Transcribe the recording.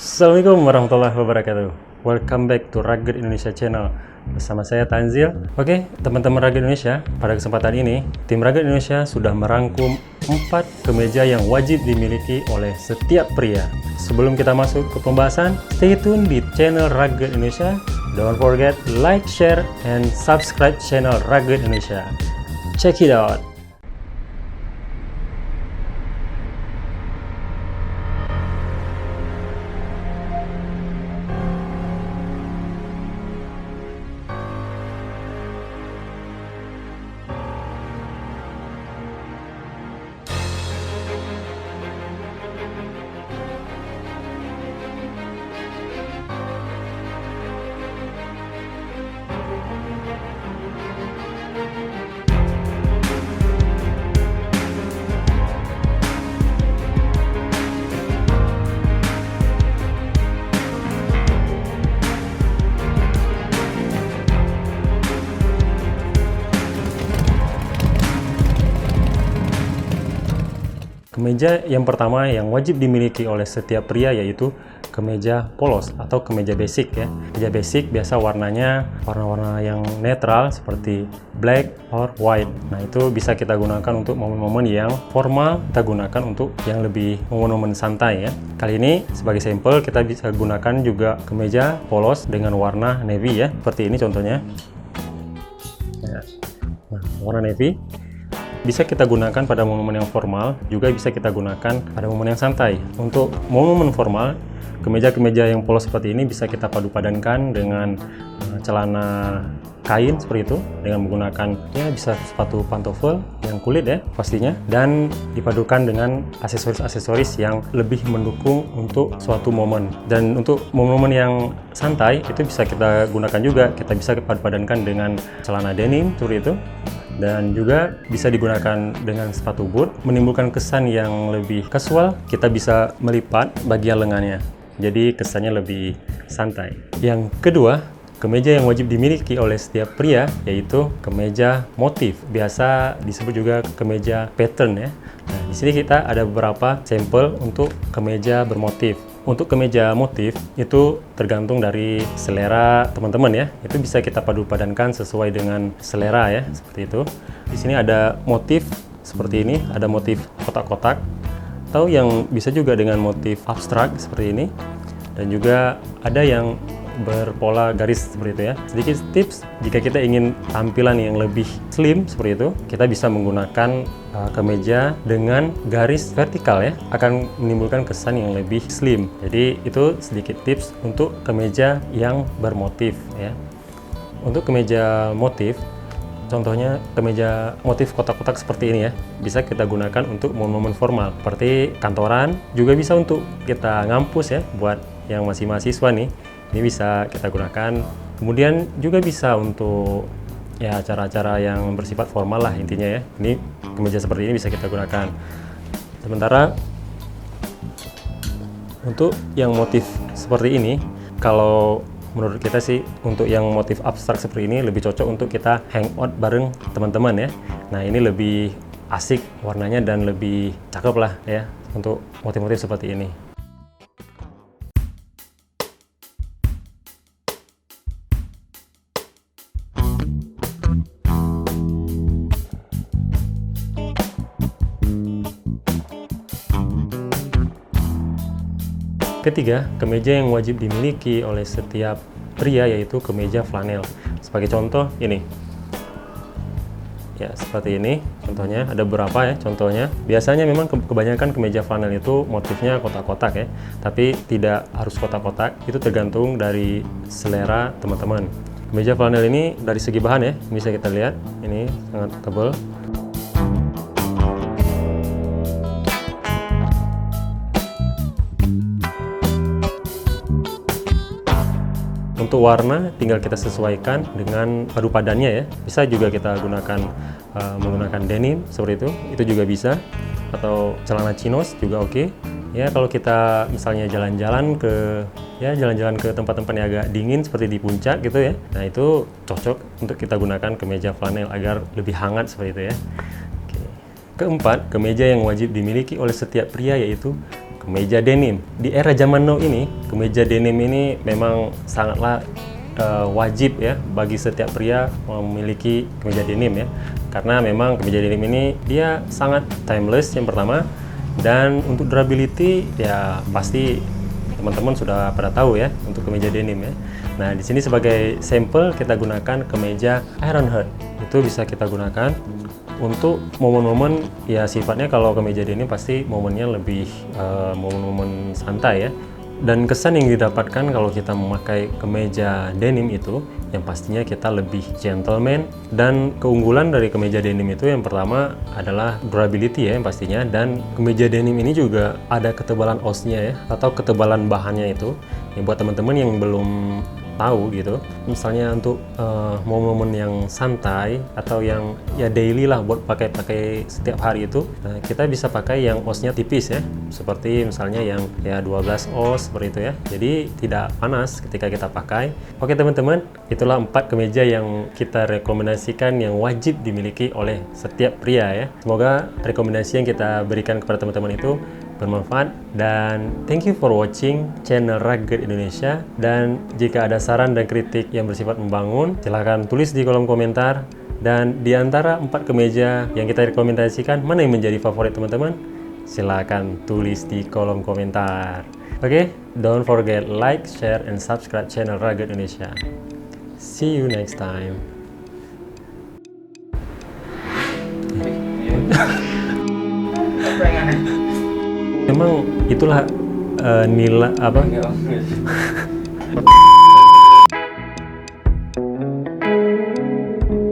Assalamualaikum warahmatullahi wabarakatuh. Welcome back to Rugged Indonesia Channel. Bersama saya Tanzil. Oke, teman-teman Rugged Indonesia, pada kesempatan ini, tim Rugged Indonesia sudah merangkum 4 kemeja yang wajib dimiliki oleh setiap pria. Sebelum kita masuk ke pembahasan, stay tune di channel Rugged Indonesia. Don't forget like, share, and subscribe channel Rugged Indonesia. Check it out. Kemeja yang pertama yang wajib dimiliki oleh setiap pria yaitu kemeja polos atau kemeja basic ya. Kemeja basic biasa warnanya warna-warna yang netral seperti black or white. Nah, itu bisa kita gunakan untuk momen-momen yang formal, kita gunakan untuk yang lebih momen-momen santai ya. Kali ini sebagai sampel kita bisa gunakan juga kemeja polos dengan warna navy ya. Seperti ini contohnya. Nah, warna navy bisa kita gunakan pada momen yang formal, juga bisa kita gunakan pada momen yang santai. Untuk momen formal, kemeja-kemeja yang polos seperti ini bisa kita padu-padankan dengan celana kain seperti itu, dengan menggunakan ya bisa sepatu pantofel yang kulit ya pastinya, dan dipadukan dengan aksesoris-aksesoris yang lebih mendukung untuk suatu momen. Dan untuk momen-momen yang santai itu bisa kita gunakan juga, kita bisa padu-padankan dengan celana denim seperti itu. Dan juga bisa digunakan dengan sepatu boot, menimbulkan kesan yang lebih casual. Kita bisa melipat bagian lengannya, jadi kesannya lebih santai. Yang kedua, kemeja yang wajib dimiliki oleh setiap pria yaitu kemeja motif, biasa disebut juga kemeja pattern ya. Nah, di sini kita ada beberapa sampel untuk kemeja bermotif. Untuk kemeja motif itu tergantung dari selera teman-teman ya. Itu bisa kita padu-padankan sesuai dengan selera ya, seperti itu. Di sini ada motif seperti ini, ada motif kotak-kotak, atau yang bisa juga dengan motif abstrak seperti ini. Dan juga ada yang berpola garis seperti itu ya. Sedikit tips, jika kita ingin tampilan yang lebih slim seperti itu, kita bisa menggunakan kemeja dengan garis vertikal ya, akan menimbulkan kesan yang lebih slim. Jadi itu sedikit tips untuk kemeja yang bermotif ya. Untuk kemeja motif, contohnya kemeja motif kotak-kotak seperti ini ya, bisa kita gunakan untuk momen-momen formal seperti kantoran, juga bisa untuk kita ngampus ya, buat yang masih mahasiswa nih. Ini bisa kita gunakan. Kemudian juga bisa untuk ya acara-acara yang bersifat formal lah intinya ya. Ini kemeja seperti ini bisa kita gunakan. Sementara untuk yang motif seperti ini, kalau menurut kita sih untuk yang motif abstrak seperti ini lebih cocok untuk kita hangout bareng teman-teman ya. Nah, ini lebih asik warnanya dan lebih cakep lah ya untuk motif-motif seperti ini. Ketiga, kemeja yang wajib dimiliki oleh setiap pria yaitu kemeja flanel. Sebagai contoh ini. Ya, seperti ini. Contohnya ada beberapa ya contohnya. Biasanya memang kebanyakan kemeja flanel itu motifnya kotak-kotak ya. Tapi tidak harus kotak-kotak, itu tergantung dari selera teman-teman. Kemeja flanel ini dari segi bahan ya, bisa kita lihat ini sangat tebal. Untuk warna tinggal kita sesuaikan dengan padu padannya ya. Bisa juga kita gunakan menggunakan denim seperti itu juga bisa, atau celana chinos juga oke. Ya, kalau kita misalnya jalan-jalan ke tempat-tempat yang agak dingin seperti di puncak gitu ya. Nah, itu cocok untuk kita gunakan kemeja flanel agar lebih hangat seperti itu ya. Oke. Keempat, kemeja yang wajib dimiliki oleh setiap pria yaitu kemeja denim. Di era zaman now ini, kemeja denim ini memang sangatlah wajib ya bagi setiap pria memiliki kemeja denim ya. Karena memang kemeja denim ini dia sangat timeless yang pertama, dan untuk durability ya pasti teman-teman sudah pada tahu ya untuk kemeja denim ya. Nah, di sini sebagai sampel kita gunakan kemeja Iron Heart. Itu bisa kita gunakan untuk momen-momen ya, sifatnya kalau kemeja denim pasti momennya lebih momen-momen santai ya. Dan kesan yang didapatkan kalau kita memakai kemeja denim itu yang pastinya kita lebih gentleman. Dan keunggulan dari kemeja denim itu yang pertama adalah durability ya yang pastinya. Dan kemeja denim ini juga ada ketebalan osnya ya, atau ketebalan bahannya itu. Ya, buat teman-teman yang belum tahu gitu, misalnya untuk momen-momen yang santai atau yang ya daily lah buat pakai setiap hari itu, kita bisa pakai yang osnya tipis ya, seperti misalnya yang ya 12 os seperti itu ya, jadi tidak panas ketika kita pakai. Oke teman-teman, itulah 4 kemeja yang kita rekomendasikan yang wajib dimiliki oleh setiap pria ya. Semoga rekomendasi yang kita berikan kepada teman-teman itu bermanfaat, dan thank you for watching channel Rugged Indonesia. Dan jika ada saran dan kritik yang bersifat membangun, silahkan tulis di kolom komentar. Dan di antara 4 kemeja yang kita rekomendasikan, mana yang menjadi favorit teman-teman? Silahkan tulis di kolom komentar. Oke, don't forget like, share, and subscribe channel Rugged Indonesia. See you next time. Memang itulah nilai apa?